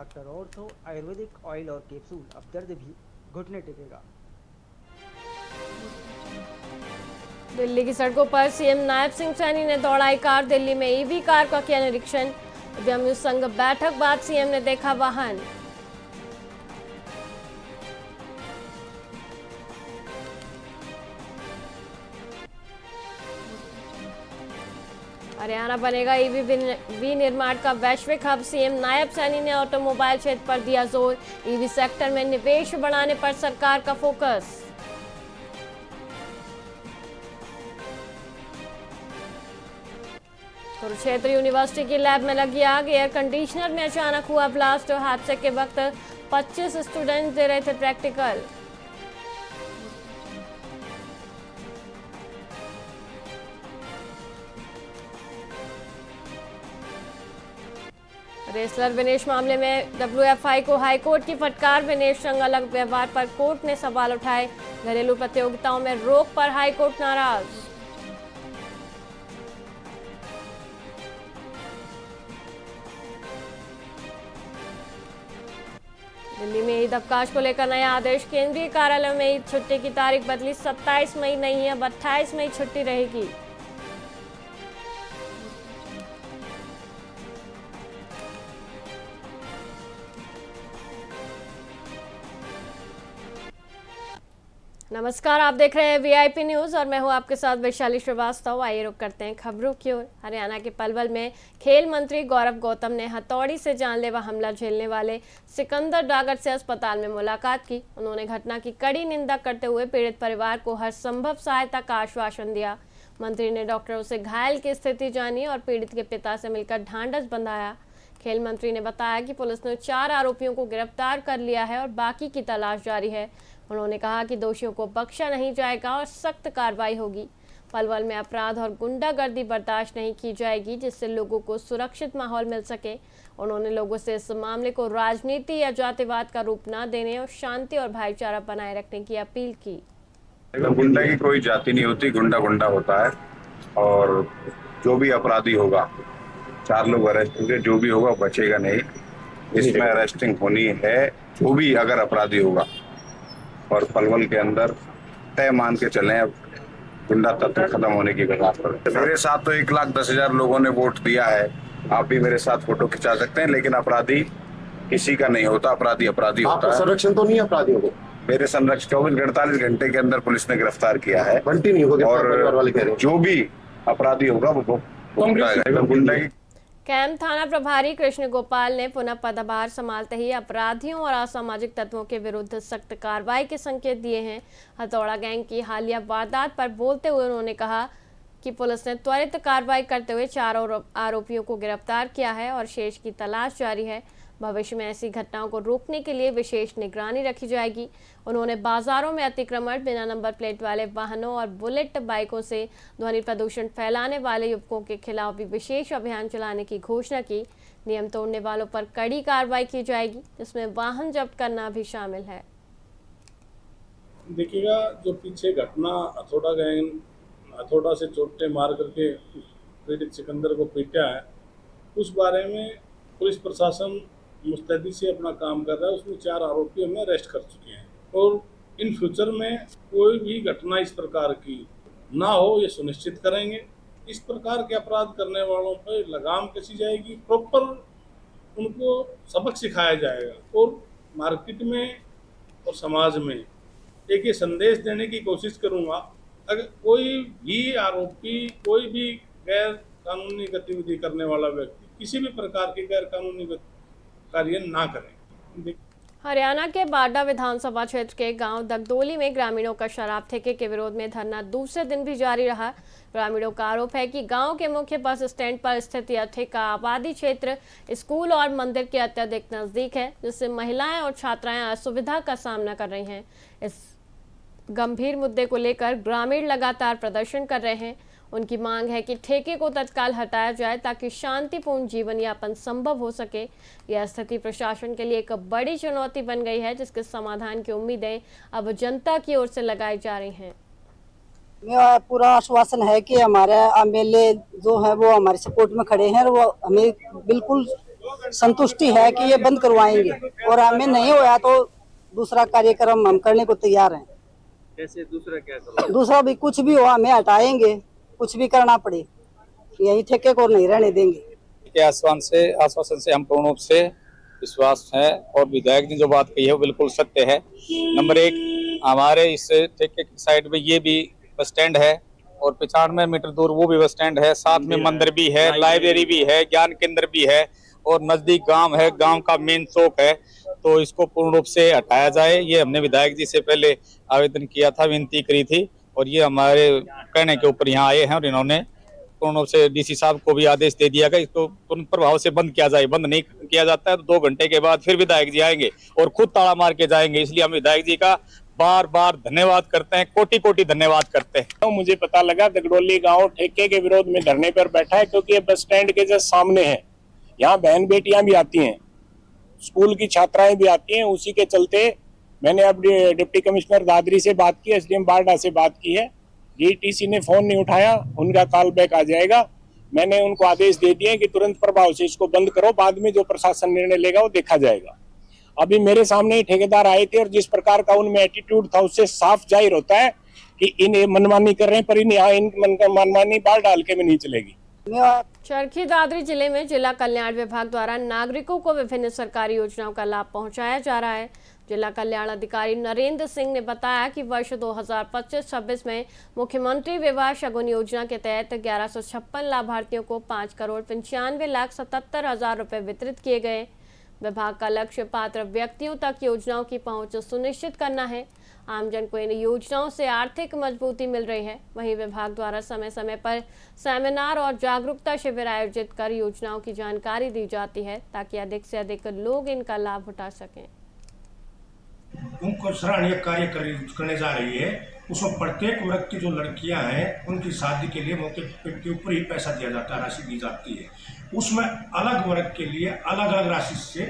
Doctor ortho Ayurvedic oil और capsule, अब दर्द भी घुटने टेकेगा। दिल्ली की सड़कों पर सीएम नायब सिंह सैनी ने दौड़ाई कार। दिल्ली में ईवी कार का किया निरीक्षण। उद्यमी संघ बैठक बाद सीएम ने देखा वाहन। हरियाणा बनेगा ईवी विनिर्माण का वैश्विक हब। सीएम नायब सैनी ने ऑटोमोबाइल क्षेत्र पर दिया जोर। ईवी सेक्टर में निवेश बढ़ाने पर सरकार का फोकस। कुरुक्षेत्र यूनिवर्सिटी की लैब में लगी आग। एयर कंडीशनर में अचानक हुआ ब्लास्ट। हादसे के वक्त 25 स्टूडेंट दे रहे थे प्रैक्टिकल। रेसलर विनेश मामले में डब्ल्यूएफआई को हाईकोर्ट की फटकार। विनेश संग अलग व्यवहार पर कोर्ट ने सवाल उठाए। घरेलू प्रतियोगिताओं में रोक पर हाईकोर्ट नाराज। दिल्ली में ईद अवकाश को लेकर नया आदेश। केंद्रीय कार्यालय में ईद छुट्टी की तारीख बदली। 27 मई नहीं है, अब 28 मई छुट्टी रहेगी। नमस्कार, आप देख रहे हैं वीआईपी न्यूज और मैं हूं आपके साथ वैशाली श्रीवास्तव। आइए रुक करते हैं खबरों की ओर। हरियाणा के पलवल में खेल मंत्री गौरव गौतम ने हथौड़ी से जानलेवा हमला झेलने वाले सिकंदर डागर से अस्पताल में मुलाकात की। उन्होंने घटना की कड़ी निंदा करते हुए पीड़ित परिवार को हर संभव सहायता का आश्वासन दिया। मंत्री ने डॉक्टरों से घायल की स्थिति जानी और पीड़ित के पिता से मिलकर ढांढस बंधाया। खेल मंत्री ने बताया कि पुलिस ने 4 आरोपियों को गिरफ्तार कर लिया है और बाकी की तलाश जारी है। उन्होंने कहा कि दोषियों को बख्शा नहीं जाएगा और सख्त कार्रवाई होगी। पलवल में अपराध और गुंडागर्दी बर्दाश्त नहीं की जाएगी, जिससे लोगों को सुरक्षित माहौल मिल सके। उन्होंने लोगों से इस मामले को राजनीति या जातिवाद का रूप न देने और शांति और भाईचारा बनाए रखने की अपील की। गुंडा की कोई जाति नहीं होती, गुंडा गुंडा होता है और जो भी अपराधी होगा, 4 लोग अरेस्ट होंगे, जो भी होगा बचेगा नहीं। इसमें अरेस्टिंग होनी है जो भी अगर अपराधी होगा। और पलवल के अंदर तय मान के चले, अब गुंडा तत्व खत्म होने की कगार पर। मेरे साथ तो 1,10,000 लोगों ने वोट दिया है। आप भी मेरे साथ फोटो खिंचा सकते हैं, लेकिन अपराधी किसी का नहीं होता, अपराधी अपराधी होता है। संरक्षण तो नहीं है अपराधियों को। मेरे संरक्षण 24-48 घंटे के अंदर पुलिस ने गिरफ्तार किया है। बंटी नहीं होगा और जो भी अपराधी होगा वो गुंडा की। कैंप थाना प्रभारी कृष्ण गोपाल ने पुनः पदभार संभालते ही अपराधियों और असामाजिक तत्वों के विरुद्ध सख्त कार्रवाई के संकेत दिए हैं। हथौड़ा गैंग की हालिया वारदात पर बोलते हुए उन्होंने कहा कि पुलिस ने त्वरित कार्रवाई करते हुए 4 आरोपियों को गिरफ्तार किया है और शेष की तलाश जारी है। भविष्य में ऐसी घटनाओं को रोकने के लिए विशेष निगरानी रखी जाएगी। उन्होंने बाजारों में अतिक्रमण, बिना नंबर प्लेट वाले वाहनों और बुलेट बाइकों से ध्वनि प्रदूषण फैलाने वाले युवकों के खिलाफ भी विशेष अभियान चलाने की घोषणा की। नियम तोड़ने वालों पर कड़ी कार्रवाई की जाएगी, जिसमें वाहन जब्त करना भी शामिल है। देखिएगा, जो पीछे घटना हथौड़ा गैंग हथौड़ा से चोटें मार करके पीड़ित सिकंदर को पीटा है, उस बारे में पुलिस प्रशासन मुस्तैदी से अपना काम कर रहा है। उसमें 4 आरोपी हमें अरेस्ट कर चुके हैं और इन फ्यूचर में कोई भी घटना इस प्रकार की ना हो, ये सुनिश्चित करेंगे। इस प्रकार के अपराध करने वालों पर लगाम कसी जाएगी, प्रॉपर उनको सबक सिखाया जाएगा और मार्केट में और समाज में एक ये संदेश देने की कोशिश करूँगा, अगर कोई भी आरोपी, कोई भी गैर कानूनी गतिविधि करने वाला व्यक्ति किसी भी प्रकार की गैर कानूनी कार्य ना करें। हरियाणा के बाडा विधानसभा क्षेत्र के गांव दगदोली में ग्रामीणों का शराब ठेके के विरोध में धरना दूसरे दिन भी जारी रहा। ग्रामीणों का आरोप है कि गांव के मुख्य बस स्टैंड पर स्थित यह ठेका आबादी क्षेत्र, स्कूल और मंदिर के अत्यधिक नजदीक है, जिससे महिलाएं और छात्राएं असुविधा का सामना कर रही हैं। इस गंभीर मुद्दे को लेकर ग्रामीण लगातार प्रदर्शन कर रहे हैं। उनकी मांग है कि ठेके को तत्काल हटाया जाए ताकि शांतिपूर्ण जीवन यापन संभव हो सके। यह स्थिति प्रशासन के लिए एक बड़ी चुनौती बन गई है, जिसके समाधान की उम्मीदें अब जनता की ओर से लगाई जा रही हैं। पूरा आश्वासन है कि हमारे एमएलए जो है वो हमारे सपोर्ट में खड़े हैं और वो हमें बिल्कुल संतुष्टि है कि ये बंद करवाएंगे, और हमें नहीं होया तो दूसरा कार्यक्रम हम करने को तैयार हैं। कैसे दूसरा क्या करो? दूसरा भी कुछ भी हो हमें हटाएंगे, कुछ भी करना पड़े, यही ठेके को नहीं रहने देंगे। के आश्वासन से हम पूर्ण रूप से विश्वास है, और विधायक ने जो बात कही है वो बिल्कुल सत्य है। नंबर 1, हमारे इस ठेके की साइड में ये भी बस स्टैंड है, और 95 मीटर दूर वो भी बस स्टैंड है, साथ में मंदिर भी है, लाइब्रेरी भी है, ज्ञान केंद्र भी है, और नजदीक गांव है, गांव का मेन चौक है। तो इसको पूर्ण रूप से हटाया जाए, ये हमने विधायक जी से पहले आवेदन किया था, विनती करी थी, और ये हमारे कहने के ऊपर यहाँ आए हैं, और इन्होंने पूर्ण रूप से डीसी साहब को भी आदेश दे दिया कि इसको तुरंत प्रभाव से बंद किया जाए। बंद नहीं किया जाता है तो 2 घंटे के बाद फिर विधायक जी आएंगे और खुद ताला मार के जाएंगे। इसलिए हम विधायक जी का बार बार धन्यवाद करते हैं, कोटि कोटि धन्यवाद करते हैं। तो मुझे पता लगा दगडोली गांव ठेके के विरोध में धरने पर बैठा है, क्योंकि ये बस स्टैंड के जस्ट सामने है। यहाँ बहन बेटियां भी आती हैं, स्कूल की छात्राएं भी आती हैं। उसी के चलते मैंने अब डिप्टी कमिश्नर दादरी से बात की, एसडीएम बारडा से बात की है। डीटीसी ने फोन नहीं उठाया, उनका कॉल बैक आ जाएगा। मैंने उनको आदेश दे दिए कि तुरंत प्रभाव से इसको बंद करो, बाद में जो प्रशासन निर्णय लेगा वो देखा जाएगा। अभी मेरे सामने ही ठेकेदार आए थे, और जिस प्रकार का उनमें एटीट्यूड था उससे साफ जाहिर होता है कि इन मनमानी कर रहे हैं, पर इन मनमानी बाल डाल के में नहीं चलेगी। चरखी दादरी जिले में जिला कल्याण विभाग द्वारा नागरिकों को विभिन्न सरकारी योजनाओं का लाभ पहुंचाया जा रहा है। जिला कल्याण अधिकारी नरेंद्र सिंह ने बताया कि वर्ष 2025-26 में मुख्यमंत्री विवाह शगुन योजना के तहत 1156 लाभार्थियों को 5,95,77,000 रुपए वितरित किए गए। विभाग का लक्ष्य पात्र व्यक्तियों तक योजनाओं की पहुंच सुनिश्चित करना है। आमजन को इन योजनाओं से आर्थिक मजबूती मिल रही है। वहीं विभाग द्वारा समय समय पर सेमिनार और जागरूकता शिविर आयोजित कर योजनाओं की जानकारी दी जाती है, ताकि अधिक से अधिक लोग इनका लाभ उठा सकें। उनको सराहनीय कार्य करने जा रही है। उसमें प्रत्येक वर्ग की जो लड़कियां हैं उनकी शादी के लिए मौके के ऊपर ही पैसा दिया जाता है, राशि दी जाती है। उसमें अलग वर्ग के लिए अलग अलग राशि से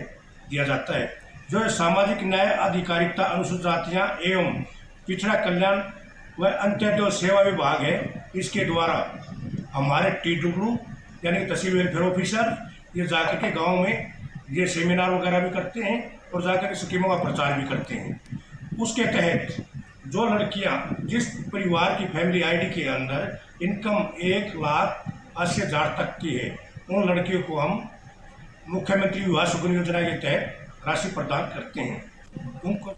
दिया जाता है। जो है सामाजिक न्याय अधिकारिता अनुसूचित जातियां एवं पिछड़ा कल्याण व अंत्योदय सेवा विभाग है, इसके द्वारा हमारे TWO यानी तहसील वेलफेयर ऑफिसर ये जाकर के गाँव में ये सेमिनार वगैरह भी करते हैं और जाकर स्कीमों का प्रचार भी करते हैं। उसके तहत जो लड़कियां जिस परिवार की फैमिली आईडी के अंदर इनकम 1,80,000 तक की है, उन लड़कियों को हम मुख्यमंत्री विवाह शगुन योजना के तहत राशि प्रदान करते हैं। उनको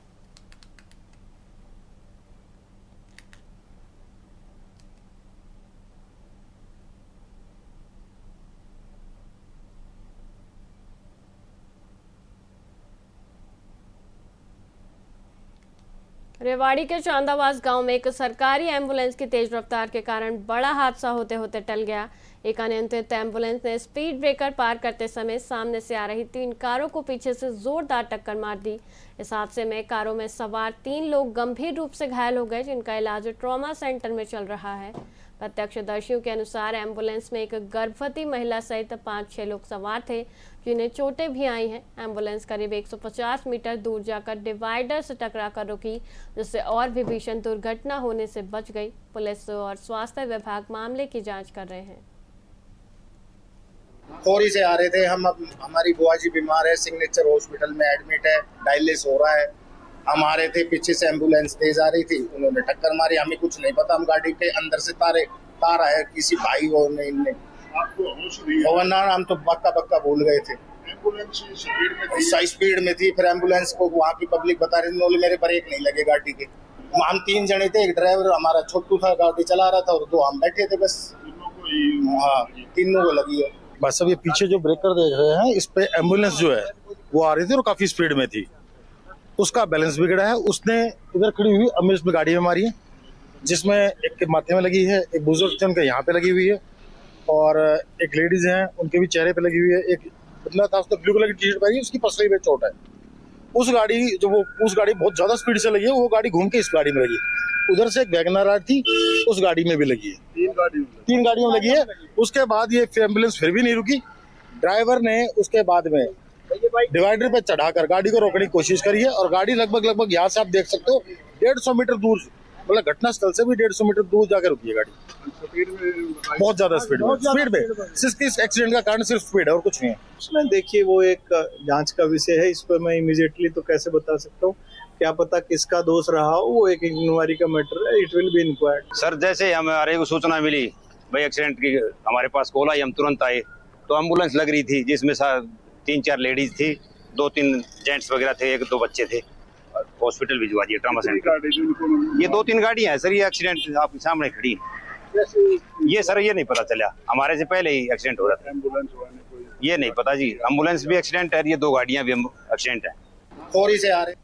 रेवाड़ी के चांदावास गांव में एक सरकारी एम्बुलेंस की तेज रफ्तार के कारण बड़ा हादसा होते होते टल गया। एक अनियंत्रित एम्बुलेंस ने स्पीड ब्रेकर पार करते समय सामने से आ रही 3 कारों को पीछे से जोरदार टक्कर मार दी। इस हादसे में कारों में सवार 3 लोग गंभीर रूप से घायल हो गए, जिनका इलाज ट्रॉमा सेंटर में चल रहा है। प्रत्यक्षदर्शियों के अनुसार एम्बुलेंस में एक गर्भवती महिला सहित 5-6 लोग सवार थे, जिन्हें चोटें भी आई हैं। एम्बुलेंस करीब 150 मीटर दूर जाकर डिवाइडर से टकराकर रुकी, जिससे और भी भीषण दुर्घटना होने से बच गई। पुलिस और स्वास्थ्य विभाग मामले की जांच कर रहे हैं। खोरी से आ रहे थे हम, हमारी बुआ जी बीमार है, सिग्नेचर हॉस्पिटल में एडमिट है, डायलिसिस हो रहा है। हम आ रहे थे, पीछे से एम्बुलेंस तेज आ रही थी, उन्होंने टक्कर मारी। हमें कुछ नहीं पता, हम गाड़ी के अंदर से तार आया किसी भाई और ने। हम तो बक्का भूल गए थे। एम्बुलेंस स्पीड में थी, फिर एम्बुलेंस को वहाँ की पब्लिक बता रही थी, मेरे ब्रेक नहीं लगे गाड़ी के। हम 3 जने थे, एक ड्राइवर हमारा छोटू था गाड़ी चला रहा था, और 2 हम बैठे थे बस। हाँ, तीनों को लगी है। बस अब ये पीछे जो ब्रेकर देख रहे हैं, इस पे एम्बुलेंस जो है वो आ रही थी और काफी स्पीड में थी, उसका बैलेंस बिगड़ा है। उसने इधर खड़ी हुई अमेज में गाड़ी में मारी है, जिसमें एक के माथे में लगी है, एक बुजुर्ग थे उनके यहाँ पे लगी हुई है, और एक लेडीज हैं उनके भी चेहरे पे लगी हुई है। एक बदला था, उसने ब्लू कलर की टी-शर्ट पहनी है, उसकी पसली में चोट है। उस गाड़ी बहुत ज्यादा स्पीड से लगी है, वो गाड़ी घूम के इस गाड़ी में लगी। उधर से एक वैगनर आ थी, उस गाड़ी में भी लगी है। 3 गाड़ियों में लगी है। उसके बाद ये एम्बुलेंस फिर भी नहीं रुकी। ड्राइवर ने उसके बाद में डिवाइडर पे चढ़ाकर गाड़ी को रोकने की कोशिश करी है, और गाड़ी लगभग यहाँ से आप देख सकते हो 150 मीटर दूर, मतलब घटनास्थल से भी 150 मीटर दूर जाकर रुकी है गाड़ी। बहुत ज्यादा स्पीड में सिर्फ इस एक्सीडेंट का कारण सिर्फ स्पीड है और कुछ नहीं है। उसमें देखिए वो एक जांच का विषय है, इस पर मैं इमीडिएटली तो कैसे बता सकता हूँ, क्या पता किसका दोष रहा हो, वो एक इंक्वायरी का मैटर है, it will be inquired. Sir जैसे हमारे को सूचना मिली भाई एक्सीडेंट की, हमारे पास कॉल आई, हम तुरंत आए तो एम्बुलेंस लग रही थी जिसमें 3-4 लेडीज थी, 2-3 जेंट्स वगैरह थे, 1-2 बच्चे थे। हॉस्पिटल भिजवा दिए ट्रामा सेंटर। ये 2-3 गाड़ियां हैं सर, ये एक्सीडेंट आपके सामने खड़ी है। ये सर ये नहीं पता चला, हमारे से पहले ही एक्सीडेंट हो रहा था, ये नहीं पता जी। एम्बुलेंस भी एक्सीडेंट है, ये 2 गाड़ियां भी एक्सीडेंट है। खोरी से आ रहे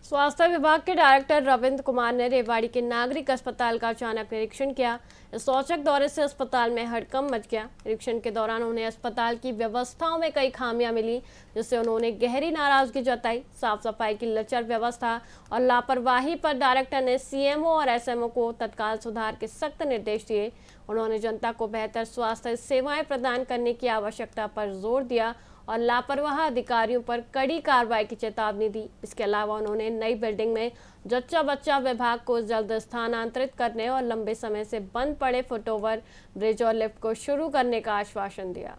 स्वास्थ्य विभाग के डायरेक्टर रविंद्र कुमार ने रेवाड़ी के नागरिक अस्पताल का अचानक निरीक्षण किया। इस औचक दौरे से अस्पताल में हड़कंप मच गया। निरीक्षण के दौरान उन्हें अस्पताल की व्यवस्थाओं में कई खामियां मिली, जिससे उन्होंने गहरी नाराजगी जताई। साफ सफाई की लचर व्यवस्था और लापरवाही पर डायरेक्टर ने सीएमओ और एसएमओ को तत्काल सुधार के सख्त निर्देश दिए। उन्होंने जनता को बेहतर स्वास्थ्य सेवाएं प्रदान करने की आवश्यकता पर जोर दिया और लापरवाह अधिकारियों पर कड़ी कार्रवाई की चेतावनी दी। इसके अलावा उन्होंने नई बिल्डिंग में जच्चा बच्चा विभाग को जल्द स्थानांतरित करने और लंबे समय से बंद पड़े फुटओवर ब्रिज और लिफ्ट को शुरू करने का आश्वासन दिया।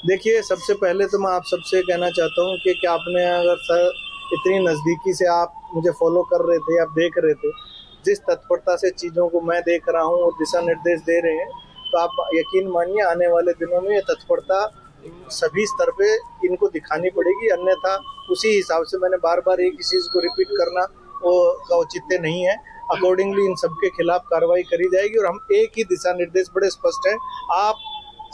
देखिए, सबसे पहले तो मैं आप सबसे कहना चाहता हूँ कि क्या आपने अगर सर इतनी नज़दीकी से आप मुझे फॉलो कर रहे थे, आप देख रहे थे, जिस तत्परता से चीज़ों को मैं देख रहा हूँ और दिशा निर्देश दे रहे हैं, तो आप यकीन मानिए आने वाले दिनों में ये तत्परता सभी स्तर पे इनको दिखानी पड़ेगी, अन्यथा उसी हिसाब से मैंने बार बार एक ही चीज़ को रिपीट करना वो का औचित्य नहीं है। अकॉर्डिंगली इन सब के खिलाफ कार्रवाई करी जाएगी और हम एक ही दिशा निर्देश बड़े स्पष्ट हैं, आप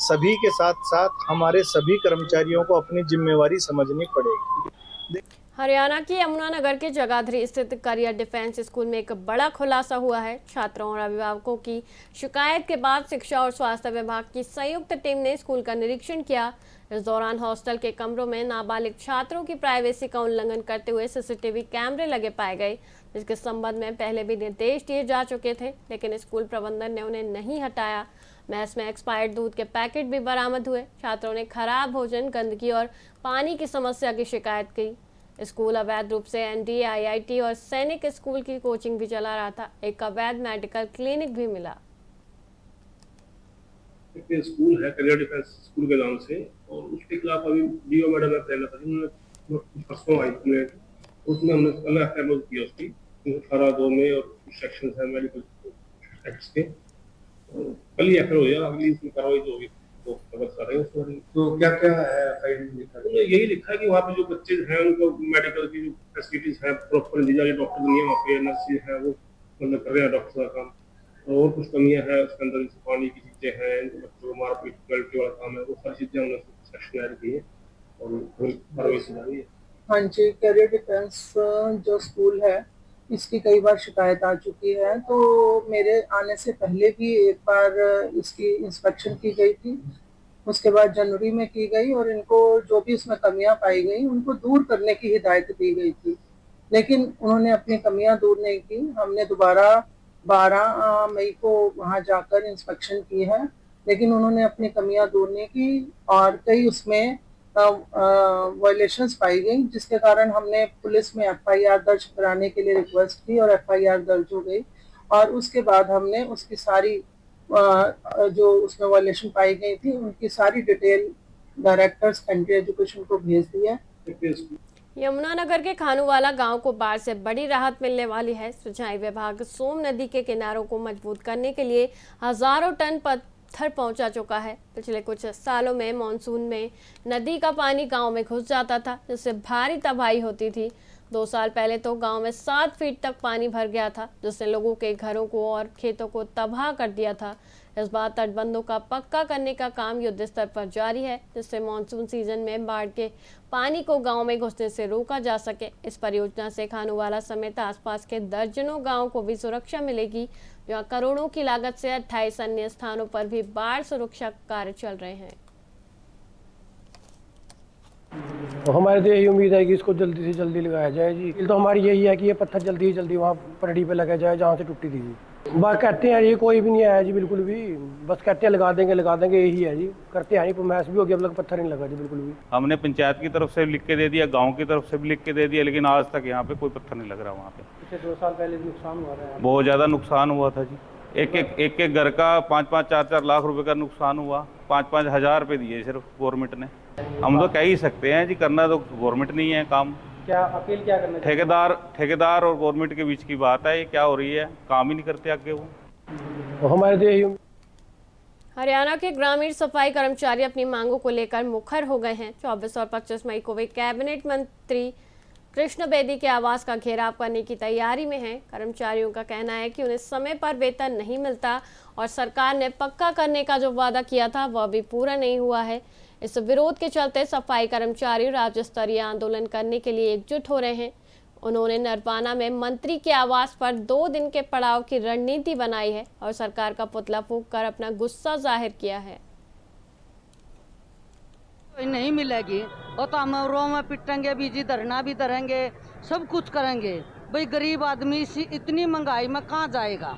सभी के साथ साथ हमारे सभी कर्मचारियों को अपनी जिम्मेवारी समझनी पड़ेगी। हरियाणा के यमुनानगर के जगाधरी स्थित करियर डिफेंस स्कूल में एक बड़ा खुलासा हुआ है। छात्रों और अभिभावकों की शिकायत के बाद शिक्षा और स्वास्थ्य विभाग की संयुक्त टीम ने स्कूल का निरीक्षण किया। इस दौरान हॉस्टल के कमरों में नाबालिग छात्रों की प्राइवेसी का उल्लंघन करते हुए सीसीटीवी कैमरे लगे पाए गए, जिसके संबंध में पहले भी निर्देश दिए जा चुके थे, लेकिन स्कूल प्रबंधन ने उन्हें नहीं हटाया। मैस में एक्सपायर्ड दूध के पैकेट भी बरामद हुए। छात्रों ने खराब भोजन, गंदगी और पानी की समस्या की शिकायत की। स्कूल अवैध रूप से एनडीए, आईआईटी और सैनिक स्कूल की कोचिंग भी चला रहा था। एक अवैध मेडिकल क्लिनिक भी मिला। एक स्कूल है करियर डिफेंस स्कूल के नाम से, और उसके खिलाफ अभी डीओ मैडम ने तैनात था, उन्होंने परसों आई कंप्लेंट, उसमें हमने अलग एफआईआर किया उसकी 18(2) में, और कुछ सेक्शन है मेडिकल एक्ट के, कल ही एफआईआर हो गया, अगली उसकी कार्रवाई जो होगी तो बता रहे हैं। तो क्या क्या है एफआईआर में लिखा है? यही लिखा है कि वहाँ पे जो बच्चे हैं उनको मेडिकल की जो फैसिलिटीज हैं प्रॉपर दी जा रही है, डॉक्टर नहीं है वहाँ पे, नर्सेज हैं वो मतलब कर रहे हैं डॉक्टर का काम, और कुछ कमियां हैं उसके अंदर, जैसे पानी की चीजें हैं, बच्चों को मारपीट गलती वाला काम है, वो सारी चीजें हमने सेक्शन ऐड की है और कार्रवाई से जारी है। हाँ जी, करियर डिफेंस जो स्कूल है इसकी कई बार शिकायत आ चुकी है, तो मेरे आने से पहले भी एक बार इसकी इंस्पेक्शन की गई थी, उसके बाद जनवरी में की गई, और इनको जो भी इसमें कमियां पाई गई उनको दूर करने की हिदायत दी गई थी, लेकिन उन्होंने अपनी कमियां दूर नहीं की। हमने दोबारा 12 मई को वहां जाकर इंस्पेक्शन की है, लेकिन उन्होंने अपनी कमियां दूर नहीं की और कई उसमें वायलेशंस पाई गई, जिसके कारण हमने पुलिस में एफआईआर दर्ज कराने के लिए रिक्वेस्ट की और एफआईआर दर्ज हो गई, और उसके बाद हमने उसकी सारी जो उसमें वायलेशन पाई गई थी उनकी सारी डिटेल डायरेक्टर सेकेंडरी एजुकेशन को भेज दी है। यमुनानगर के खानूवाला गांव को बाढ़ से बड़ी राहत मिलने वाली है। सिंचाई विभाग सोम नदी के किनारों को मजबूत करने के लिए हजारों टन पत्थर पहुंचा चुका है। पिछले कुछ सालों में मानसून में नदी का पानी गांव में घुस जाता था, जिससे भारी तबाही होती थी। 2 साल पहले तो गांव में 7 फीट तक पानी भर गया था, जिसने लोगों के घरों को और खेतों को तबाह कर दिया था। इस बार तटबंधों का पक्का करने का काम युद्ध स्तर पर जारी है, जिससे मानसून सीजन में बाढ़ के पानी को गांव में घुसने से रोका जा सके। इस परियोजना से खानूवाला समेत आसपास के दर्जनों गांव को भी सुरक्षा मिलेगी, जहां करोड़ों की लागत से 28 अन्य स्थानों पर भी बाढ़ सुरक्षा कार्य चल रहे हैं। तो हमारी तो यही उम्मीद है कि इसको जल्दी से जल्दी लगाया जाए जी। तो हमारी यही है कि ये पत्थर जल्दी से जल्दी वहाँ पटड़ी पे लगाया जाए जहाँ से टूटी थी। बस कहते हैं जी, कोई भी नहीं आया जी बिल्कुल भी, बस कहते हैं लगा देंगे यही है जी, करते हैं नहीं। मैस भी हो गया, अब तक पत्थर नहीं लगा जी बिल्कुल भी। हमने पंचायत की तरफ से लिख के दे दिया, गांव की तरफ से भी लिख के दे दिया, लेकिन आज तक यहाँ पे कोई पत्थर नहीं लग रहा। वहाँ पे पिछले 2 साल पहले भी नुकसान हुआ था, बहुत ज़्यादा नुकसान हुआ था जी। एक घर का 5-5, 4-4 लाख रुपए का नुकसान हुआ। 5-5 हज़ार रुपये दिए सिर्फ गवर्नमेंट ने। हम तो कह ही सकते हैं जी, करना तो गवर्नमेंट नहीं है काम। क्या अपील क्या करना चाहिए? ठेकेदार और गवर्नमेंट के बीच की बात है, ये क्या हो रही है, काम ही नहीं करते आगे वो। हमारे तो यही। हरियाणा के ग्रामीण सफाई कर्मचारी अपनी मांगों को लेकर मुखर हो गए हैं। 24 और 25 मई को वे कैबिनेट मंत्री कृष्ण बेदी के आवास का घेराव करने की तैयारी में हैं। कर्मचारियों का कहना है कि उन्हें समय पर वेतन नहीं मिलता और सरकार ने पक्का करने का जो वादा किया था वह भी पूरा नहीं हुआ है। इस विरोध के चलते सफाई कर्मचारी राज्य स्तरीय आंदोलन करने के लिए एकजुट हो रहे हैं। उन्होंने नरवाना में मंत्री के आवास पर 2 दिन के पड़ाव की रणनीति बनाई है और सरकार का पुतला फूंक कर अपना गुस्सा जाहिर किया है। नहीं मिलेगी और तो हम रो में पिटेंगे भी जी, धरना भी धरेंगे, सब कुछ करेंगे। भाई गरीब आदमी इतनी महंगाई में कहाँ जाएगा,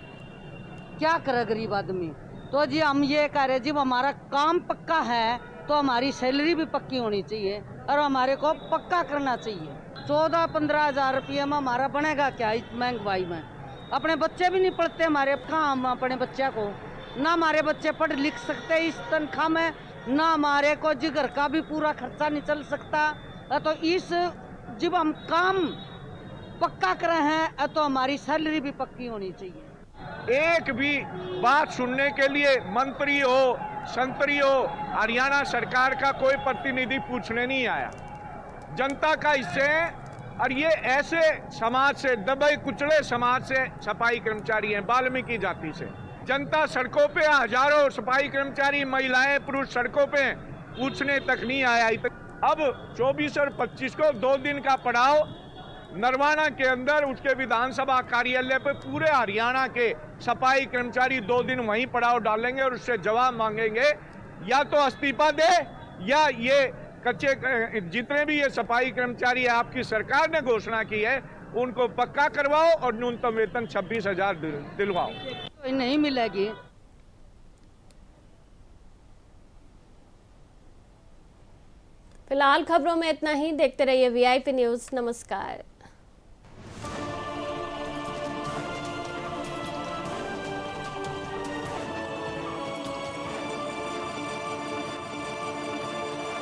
क्या करे गरीब आदमी। तो जी हम ये कह रहे, जब हमारा काम पक्का है तो हमारी सैलरी भी पक्की होनी चाहिए और हमारे को पक्का करना चाहिए। 14-15 हज़ार रुपये में हमारा बनेगा क्या इस महंगाई में। अपने बच्चे भी नहीं पढ़ते हमारे, कहाँ हम अपने बच्चे को, ना हमारे बच्चे पढ़ लिख सकते इस तनख्वाह में, ना हमारे को जी घर का भी पूरा खर्चा नहीं चल सकता। तो इस जब हम काम पक्का कर रहे हैं तो हमारी सैलरी भी पक्की होनी चाहिए। एक भी बात सुनने के लिए मंत्री हो, संतरी हो, हरियाणा सरकार का कोई प्रतिनिधि पूछने नहीं आया। जनता का इससे, और ये ऐसे समाज से, दबे कुचले समाज से सफाई कर्मचारी हैं, वाल्मीकि जाति से। जनता सड़कों पे, हजारों सफाई कर्मचारी, महिलाएं, पुरुष सड़कों पे, पूछने तक नहीं आया। अब 24 और 25 को 2 दिन का पड़ाव नरवाना के अंदर, उसके विधानसभा कार्यालय पे पूरे हरियाणा के सफाई कर्मचारी 2 दिन वहीं पड़ाव डालेंगे और उससे जवाब मांगेंगे, या तो इस्तीफा दे या ये कच्चे जितने भी ये सफाई कर्मचारी आपकी सरकार ने घोषणा की है उनको पक्का करवाओ और न्यूनतम वेतन 26,000 दिलवाओ। नहीं मिलेगी। फिलहाल खबरों में इतना ही। देखते रहिए VIP न्यूज़। नमस्कार।